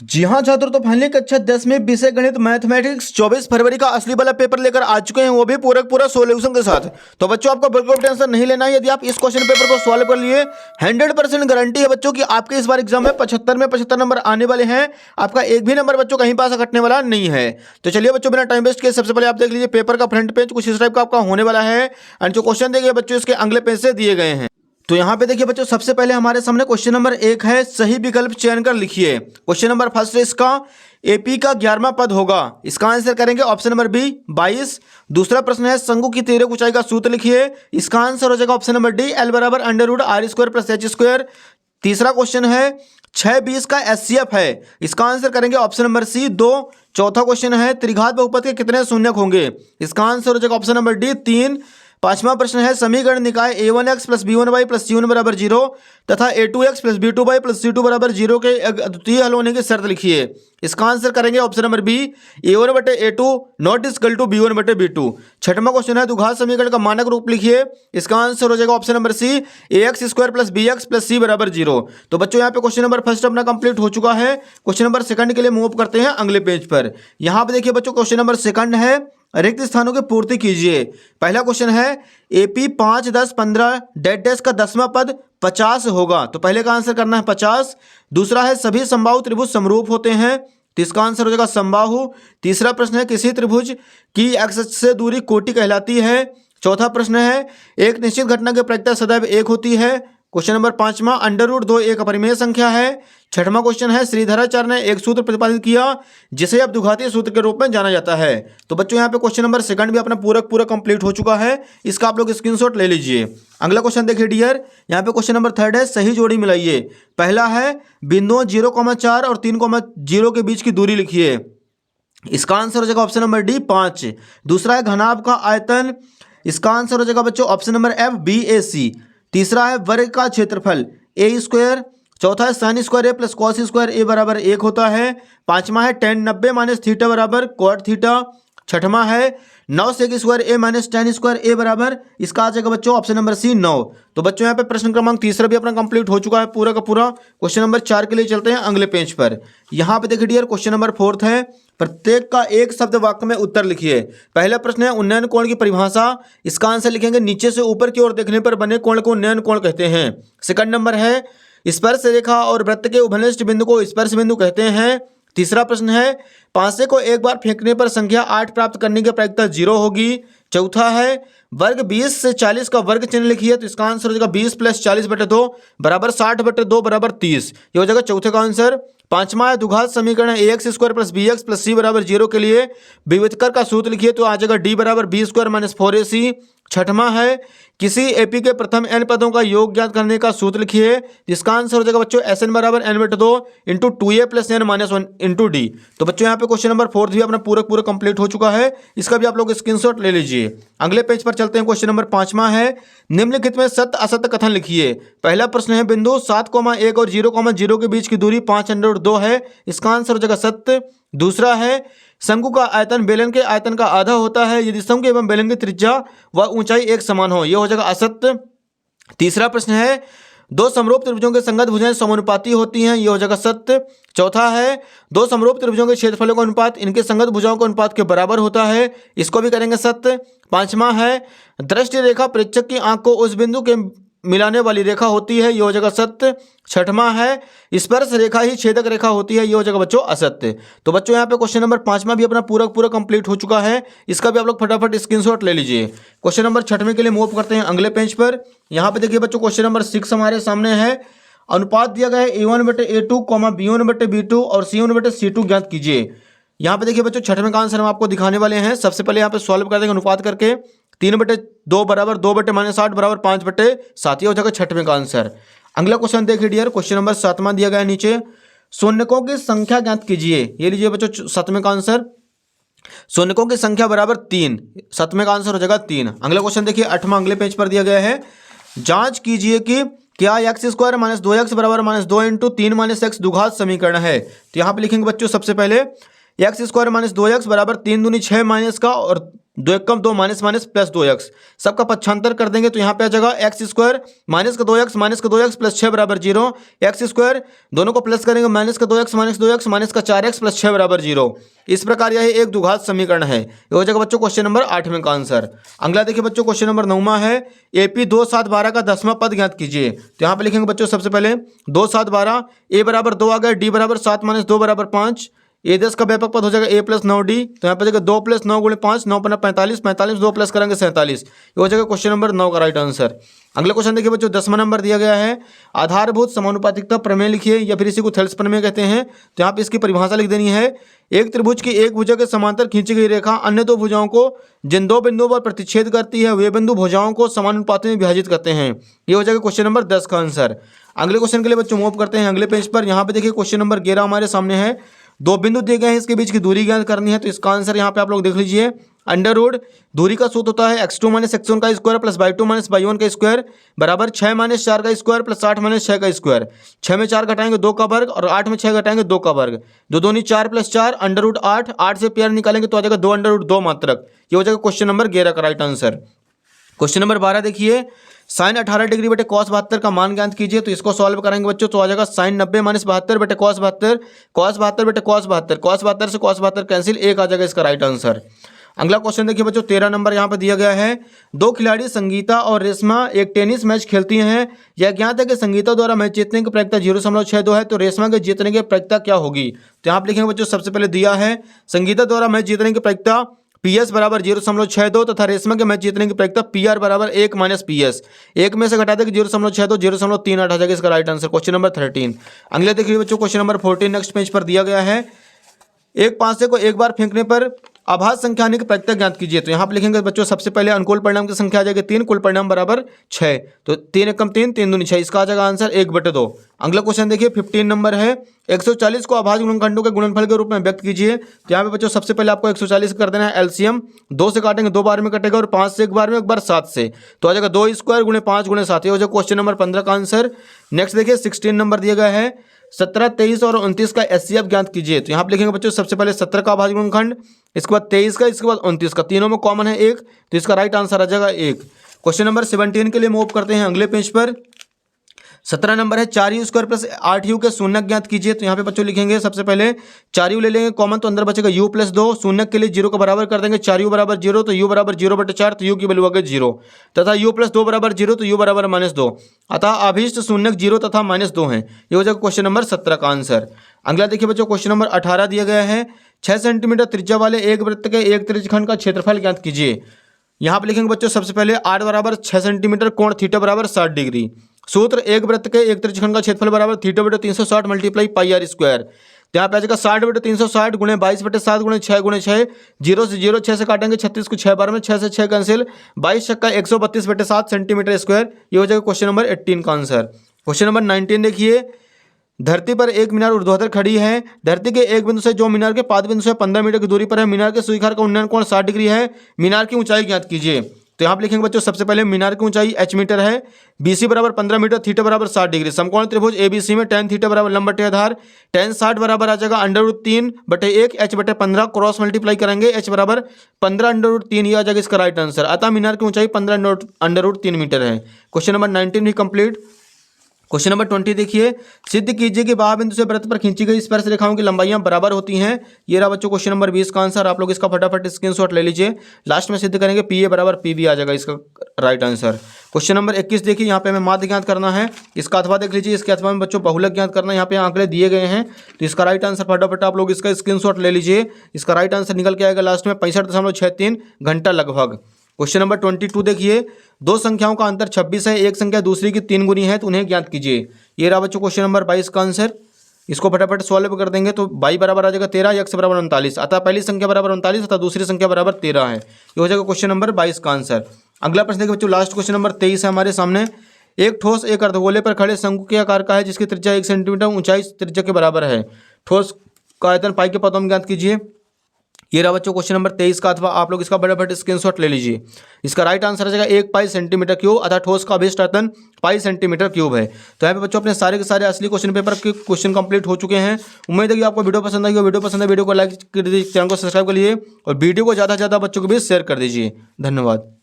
जी हाँ छात्रों, तो फाइनली कक्षा 10 में विषय गणित मैथमेटिक्स 24 फरवरी का असली वाला पेपर लेकर आ चुके हैं, वो भी पूरा सॉल्यूशन के साथ। तो बच्चों आपको बिल्कुल टेंशन नहीं लेना है। यदि आप इस क्वेश्चन पेपर को सॉल्व कर लिए 100% गारंटी है बच्चों की आपके इस बार एग्जाम में 75 नंबर आने वाले हैं। आपका एक भी नंबर बच्चों कहीं पास कटने वाला नहीं है। तो चलिए बच्चों, बिना टाइम वेस्ट किए सबसे पहले आप देख लीजिए पेपर का फ्रंट पेज कुछ इस टाइप का आपका होने वाला है। एंड जो क्वेश्चन देखिए बच्चों इसके अगले पेज से दिए गए हैं। तो यहाँ पे देखिए बच्चों, सबसे पहले हमारे सामने क्वेश्चन नंबर 1 है, सही विकल्प चयन कर लिखिए। क्वेश्चन नंबर फर्स्ट है इसका, एपी का 11वां पद होगा। इसका आंसर करेंगे ऑप्शन नंबर बी 22। दूसरा प्रश्न है, शंकु की तिर्यक ऊंचाई का सूत्र लिखिए। इसका आंसर हो जाएगा ऑप्शन नंबर डी, एल बराबर √r² + h²। तीसरा क्वेश्चन है, 6 20 का एचसीएफ है। इसका आंसर करेंगे ऑप्शन नंबर सी 2। चौथा क्वेश्चन है, त्रिघात बहुपद के कितने शून्यक होंगे। इसका आंसर हो जाएगा ऑप्शन नंबर डी 3। पांचवा प्रश्न है, समीकरण निकाय a1x + b1y + c1 = 0 तथा a2x + b2y + c2 = 0 के अद्वितीय हल होने की शर्त लिखिए। इसका आंसर करेंगे option number B, a1/a2 not equal to b1/b2। छठवां क्वेश्चन है, द्विघात समीकरण का मानक रूप लिखिए। इसका आंसर हो जाएगा option number C, ax² + bx + c = 0। तो बच्चों यहाँ पे क्वेश्चन नंबर फर्स्ट अपना कंप्लीट हो चुका है। क्वेश्चन नंबर सेकंड के लिए मूव करते हैं अगले पेज पर। यहाँ पे देखिए बच्चों, क्वेश्चन नंबर सेकंड है, रिक्त स्थानों की पूर्ति कीजिए। पहला क्वेश्चन है, एपी 5 10 15 डैश का 10वां पद 50 होगा। तो पहले का आंसर करना है 50। दूसरा है, सभी समबाहु त्रिभुज समरूप होते हैं। तो इसका आंसर हो जाएगा समबाहु। तीसरा प्रश्न है, किसी त्रिभुज की एक्स अक्ष से दूरी कोटि कहलाती है। चौथा प्रश्न है, एक निश्चित घटना की प्रायिकता सदैव 1 होती है। क्वेश्चन नंबर पांचवा, √2 एक अपरिमेय संख्या है। छठवां क्वेश्चन है, श्रीधराचार्य ने एक सूत्र प्रतिपादित किया जिसे अब द्विघातीय सूत्र के रूप में जाना जाता है। तो बच्चों यहाँ पे क्वेश्चन नंबर सेकंड भी अपना पूरा कंप्लीट हो चुका है। इसका आप लोग स्क्रीनशॉट ले लीजिए। अगला क्वेश्चन देखिए डियर, यहाँ पे क्वेश्चन नंबर थर्ड है, सही जोड़ी मिलाइए। पहला है, बिंदुओं 0,4 और 3,0 के बीच की दूरी लिखिए। इसका आंसर हो जाएगा ऑप्शन नंबर डी 5। दूसरा है, घनाभ का आयतन। इसका आंसर हो जाएगा बच्चों ऑप्शन नंबर एफ BAC। तीसरा है, वर्ग का क्षेत्रफल a²। चौथा है, sin² a + cos² a = 1 होता है। पांचवा है, tan 90 - थीटा = cot थीटा। छठवां है, 9 sec² a - tan² a बराबर, इसका आ जाएगा बच्चों ऑप्शन नंबर सी 9। तो बच्चों यहाँ पे प्रश्न क्रमांक तीसरा भी अपना कंप्लीट हो चुका है पूरा का पूरा। क्वेश्चन नंबर 4 के लिए चलते हैं अगले पेज पर। यहाँ पे देखिए डियर, क्वेश्चन नंबर 4 है, प्रत्येक का एक शब्द वाक्य में उत्तर लिखिए। पहला प्रश्न है, उन्नयन कोण की परिभाषा। इसका आंसर लिखेंगे, नीचे से ऊपर की ओर देखने पर बने कोण को उन्नयन कोण कहते हैं। सेकंड नंबर है, स्पर्श रेखा और वृत्त के उभयनिष्ठ बिंदु को स्पर्श बिंदु कहते हैं। तीसरा प्रश्न है, पांसे को एक बार फेंकने पर संख्या 8 प्राप्त करने की प्रायिकता 0 होगी। चौथा है, वर्ग 20 से 40 का वर्ग चिन्ह लिखिए। तो इसका आंसर हो जाएगा 20 + 40/2 = 60/2 = 30। ये हो जाएगा चौथे का आंसर। पांचवा है, द्विघात समीकरण ax² + bx + c = 0 के लिए विविधकर का सूत्र लिखिए। तो आ जाएगा d = b² - 4ac। छठवां है, किसी एपी के प्रथम n पदों का योग ज्ञात करने का सूत्र लिखिए। जिसका आंसर हो जाएगा बच्चों SN = n/2 × 2a + n - 1 × d। तो बच्चों यहाँ पे क्वेश्चन नंबर 4 भी अपना पूरा कंप्लीट हो चुका है। इसका भी आप लोग स्क्रीनशॉट ले लीजिए। अगले पेज पर चलते हैं। क्वेश्चन नंबर 5वां है, निम्नलिखित में सत्य असत्य कथन लिखिए। पहला प्रश्न है, बिंदु 7,1 और 0,0 के बीच की दूरी 5√2 है। इसका आंसर हो जाएगा सत्य। दूसरा है, शंकु का आयतन बेलन के आयतन का आधा होता है यदि शंकु एवं बेलन की त्रिज्या व ऊंचाई एक समान हो। यह हो जाएगा असत्य। तीसरा प्रश्न है, दो समरूप त्रिभुजों के संगत भुजाएं समानुपाती होती हैं। यह हो जाएगा सत्य। चौथा है, दो समरूप त्रिभुजों के क्षेत्रफलों का अनुपात इनके संगत भुजाओं के अनुपात के बराबर होता है। इसको भी करेंगे सत्य। पांचवा है, दृष्टि रेखा प्रेक्षक की आंख को उस बिंदु के मिलाने वाली रेखा होती है। यह हो जाएगा सत्य। छठवां है, स्पर्श रेखा ही छेदक रेखा होती है। यह हो जाएगा बच्चों असत्य। तो बच्चों यहाँ पे क्वेश्चन नंबर 5वां भी अपना पूरा कंप्लीट हो चुका है। इसका भी आप लोग फटाफट स्क्रीनशॉट ले लीजिए। क्वेश्चन नंबर 6वें के लिए मूव करते हैं अगले पेज पर। यहाँ पे देखिए बच्चों, क्वेश्चन नंबर 6 हमारे सामने है। अनुपात दिया गया है a1/a2, b1/b2 और c1/c2 ज्ञात कीजिए। यहाँ पे देखिए बच्चों, 6वें का आंसर हम आपको दिखाने वाले हैं। सबसे पहले यहाँ पे सॉल्व कर देंगे अनुपात करके। 3/2 = 2/-8 = 5/7। हो जाएगा 6वें का आंसर। अगला क्वेश्चन देखिए डियर, क्वेश्चन नंबर 7वां दिया गया है नीचे, शून्यकों की संख्या ज्ञात कीजिए। ये लीजिए बच्चों 7वें का आंसर, शून्यकों की संख्या बराबर 3। 7वें का आंसर हो जाएगा 3। अगला क्वेश्चन देखिए 8वां अगले पेज पर दिया गया है, जांच कीजिए कि क्या x² - 2x = -2 × 3 - x द्विघात समीकरण है। तो यहाँ पे लिखेंगे बच्चों, सबसे पहले x² - 2x = 3 दूनी 6 - का और दो एक कम दो माइनस माइनस प्लस 2x, सबका पक्षांतर कर देंगे तो यहाँ पे आ जाएगा एक्स स्क्वायर माइनस का 2x प्लस 6 बराबर 0, एक्स स्क्वायर दोनों को प्लस करेंगे माइनस का 2x माइनस का 4x प्लस 6 बराबर 0। इस प्रकार यह एक द्विघात समीकरण है। ये हो जाएगा बच्चों क्वेश्चन नंबर 8वें का आंसर। अगला देखिए बच्चों क्वेश्चन नंबर 9वां है, AP 2 7 12 का 10वां पद ज्ञात कीजिए। तो यहाँ पे लिखेंगे बच्चों सबसे पहले 2 7 12, a बराबर 2 आ गया, d बराबर 7 माइनस 2 बराबर 5, ए 10 का व्यापक पद हो जाएगा a प्लस 9d, तो यहाँ पे जाएगा 2 प्लस 9 गुणे 5, 9 पन्ना 45, 45 2 प्लस करेंगे 47। ये हो जाएगा क्वेश्चन नंबर 9 का राइट आंसर। अगला क्वेश्चन देखिए बच्चों 10वां नंबर दिया गया है, आधारभूत समानुपातिकता प्रमेय लिखिए या फिर इसी को थेल्स प्रमेय कहते हैं। तो यहाँ पे इसकी परिभाषा लिख देनी है, एक त्रिभुज की एक भुजा के समांतर खींची गई रेखा अन्य दो भुजाओं को जिन दो बिंदुओं पर प्रतिच्छेद करती है वे बिंदु भुजाओं को समानुपाती में विभाजित करते हैं। ये हो जाएगा क्वेश्चन नंबर 10 का आंसर। अगले क्वेश्चन के लिए बच्चों मूव करते हैं अगले पेज पर। यहाँ पे देखिए क्वेश्चन नंबर 11 हमारे सामने है, दो बिंदु दिए गए हैं, इसके बीच की दूरी ज्ञात करनी है। तो इसका आंसर यहाँ पे आप लोग देख लीजिए, अंडर रूट दूरी का सूत्र होता है x2 माइनस x1 का square plus y2 minus y1 का स्क्वायर बराबर 6 माइनस 4 का स्क्वायर प्लस 8 माइनस 6 का स्क्वायर। 6 में 4 घटाएंगे 2 का वर्ग और 8 में 6 घटाएंगे 2 का वर्ग, 2 दूनी 4 प्लस 4 अंडर रूट 8, 8 से पेयर निकालेंगे तो आ जाएगा 2 अंडर रूट 2 मात्रक। ये हो जाएगा क्वेश्चन नंबर 11 का राइट आंसर। क्वेश्चन नंबर 12 देखिए, साइन 18 डिग्री बटे कॉस 72 का मान ज्ञात कीजिए। तो इसको सॉल्व करेंगे बच्चों तो आ जाएगा साइन 90 माइनस 72 बटे कॉस 72, कॉस 72 बटे कॉस 72, कॉस 72 से कॉस 72 कैंसिल, 1 आ जाएगा इसका राइट आंसर। अगला क्वेश्चन देखिए बच्चों 13 नंबर यहाँ पे दिया गया है, दो खिलाड़ी संगीता और रेशमा एक टेनिस मैच खेलती हैं। यह ज्ञात है कि संगीता द्वारा मैच जीतने की प्रायिकता 0.62 है, तो रेशमा के जीतने की प्रायिकता क्या होगी। तो यहाँ पे लिखेंगे बच्चों सबसे पहले दिया है संगीता द्वारा मैच जीतने की प्रायिकता PS बराबर 0.62 तथा रेशमा के मैच जीतने की प्रायिकता PR बराबर 1 माइनस PS, 1 में से घटा देंगे 0.62, 0.38 आ जाएगा इसका राइट आंसर। Question number 13। अगले देखिए बच्चों क्वेश्चन नंबर 14 नेक्स्ट पेज पर दिया गया है, एक पांसे को एक बार फेंकने पर आभास संख्या आने की प्रायिकता ज्ञात कीजिए। तो यहाँ पे लिखेंगे बच्चों सबसे पहले अनुकूल परिणाम की संख्या आ जाएगी 3, कुल परिणाम बराबर 6, तो 3 एकम 3, 3 दूनी 6, इसका आ जाएगा आंसर 1/2। अगला क्वेश्चन देखिए 15 नंबर है, 140 को अभाज्य गुणनखंडों के गुणनफल के रूप में व्यक्त कीजिए। तो यहाँ पे बच्चों सबसे पहले आपको 140 कर देना है एलसीएम, 2 से काटेंगे 2 बार में कटेगा और 5 से एक बार में, एक बार 7 से, तो आ जाएगा 2 स्क्वायर गुणे 5 गुणे 7। ये हो जाएगा क्वेश्चन नंबर 15 का आंसर। नेक्स्ट देखिए 16 नंबर दिया गया है, 17, 23 और 29 का एचसीएफ ज्ञात कीजिए। तो यहाँ पे लिखेंगे बच्चों सबसे पहले 17 का अभाज्य गुणनखंड, इसके बाद 23 का, इसके बाद 29 का, तीनों में कॉमन है 1, तो इसका राइट आंसर आ जाएगा 1। क्वेश्चन नंबर 17 के लिए मूव करते हैं अगले पेज पर। 17 नंबर है 4u स्क्वायर प्लस 8u के शून्य ज्ञात कीजिए। तो यहाँ पे बच्चों लिखेंगे सबसे पहले 4u ले लेंगे कॉमन, तो अंदर बचेगा u प्लस 2, शून्य के लिए 0 को बराबर कर देंगे, 4u बराबर 0, तो u बराबर 0/4, तो u की वैल्यू आ गई 0, तथा u प्लस 2 बराबर 0, तो u बराबर -2, अतः अभीष्ट शून्य 0 तथा -2 है। ये हो जाएगा क्वेश्चन नंबर 17 का आंसर। अगला देखिए बच्चों क्वेश्चन नंबर 18 दिया गया है, 6 सेंटीमीटर त्रिज्या वाले एक वृत्त के एक त्रिज्यखंड का क्षेत्रफल ज्ञात कीजिए। यहाँ पे लिखेंगे बच्चों सबसे पहले 8 बराबर 6 सेंटीमीटर, कोण थीटा बराबर 60 डिग्री। सूत्र एक वृत्त के एक त्रिज्यखंड का क्षेत्रफल बराबर θ/360 मल्टीप्लाई πr स्क्वायर। तो यहाँ पे आ जाएगा 60/360 गुणे 22/7 गुणे 6 गुणे 6, 0 से 0 6 से काटेंगे 36 को 6 बार में, 6 से 6 कैंसिल, 22 छक्का 132/7 सेंटीमीटर स्क्वायर। ये हो जाएगा क्वेश्चन नंबर 18 का आंसर। क्वेश्चन नंबर 19 देखिए, धरती पर एक मीनार ऊर्ध्वाधर खड़ी है, धरती के एक बिंदु से जो मीनार के पाद बिंदु से 15 मीटर की दूरी पर है, मीनार के स्वीकार का उन्नयन कोण 60 डिग्री है, मीनार की ऊंचाई ज्ञात कीजिए। तो यहाँ पे लिखेंगे बच्चों सबसे पहले मीनार की ऊंचाई h मीटर है, BC बराबर 15 मीटर, थीटा बराबर 60 डिग्री, समकोण त्रिभुज ABC में tan थीटा बराबर लंब बटे आधार, tan 60 बराबर आ जाएगा √3/1 h/15, क्रॉस मल्टीप्लाई करेंगे h बराबर 15 √3, ये आ जाएगा इसका राइट आंसर। अतः मीनार की ऊंचाई 15 √3 मीटर है। क्वेश्चन नंबर 19 भी कंप्लीट। क्वेश्चन नंबर 20 देखिए, सिद्ध कीजिए कि बाह्य बिंदु से वृत्त पर खींची गई स्पर्श रेखाओं की लंबाइयां बराबर होती हैं। ये रहा बच्चों क्वेश्चन नंबर 20 का आंसर। आप लोग इसका फटाफट स्क्रीनशॉट ले लीजिए, लास्ट में सिद्ध करेंगे PA बराबर PB आ जाएगा इसका राइट आंसर। क्वेश्चन नंबर 21 देखिए, यहाँ पे हमें माध्य ज्ञात करना है, इसका अथवा देख लीजिए, इसके अथवा में बच्चों बहुलक ज्ञात करना है। यहाँ पे आंकड़े दिए गए हैं, तो इसका राइट आंसर फटाफट आप लोग इसका स्क्रीनशॉट ले लीजिए। इसका राइट आंसर निकल के आएगा लास्ट में 65.63 घंटा लगभग। क्वेश्चन नंबर 22 देखिए, दो संख्याओं का अंतर 26 है, एक संख्या दूसरी की 3 गुनी है, तो उन्हें ज्ञात कीजिए। ये रहा बच्चों क्वेश्चन नंबर 22 का आंसर। इसको फटाफट सॉल्व कर देंगे तो y बराबर आ जाएगा 13, x बराबर 39, अतः पहली संख्या बराबर 39 तथा दूसरी संख्या बराबर 13 है। ये हो जाएगा क्वेश्चन नंबर 22 का आंसर। अगला प्रश्न देखिए बच्चों, लास्ट क्वेश्चन नंबर 23 है हमारे सामने। एक ठोस एक अर्धगोले पर खड़े शंकु के आकार का है, जिसकी त्रिज्या 1 सेंटीमीटर, ऊंचाई त्रिज्या के बराबर है। ठोस का आयतन पाई के पदों में ज्ञात कीजिए। ये रहा बच्चों क्वेश्चन नंबर 23 का, अथवा आप लोग इसका फटाफट स्क्रीनशॉट ले लीजिए। इसका राइट आंसर आ जाएगा 1 पाई सेंटीमीटर क्यूब, अर्थात ठोस का अभिष्ट आयतन पाई सेंटीमीटर क्यूब है। तो यहाँ पे बच्चों अपने सारे के सारे असली क्वेश्चन पेपर के क्वेश्चन कंप्लीट हो चुके हैं। उम्मीद है कि आपको वीडियो पसंद आई हो। वीडियो पसंद है वीडियो को लाइक कर दीजिए, चैनल को सब्सक्राइब कर लीजिए और वीडियो को ज़्यादा से ज़्यादा बच्चों के बीच शेयर कर दीजिए। धन्यवाद।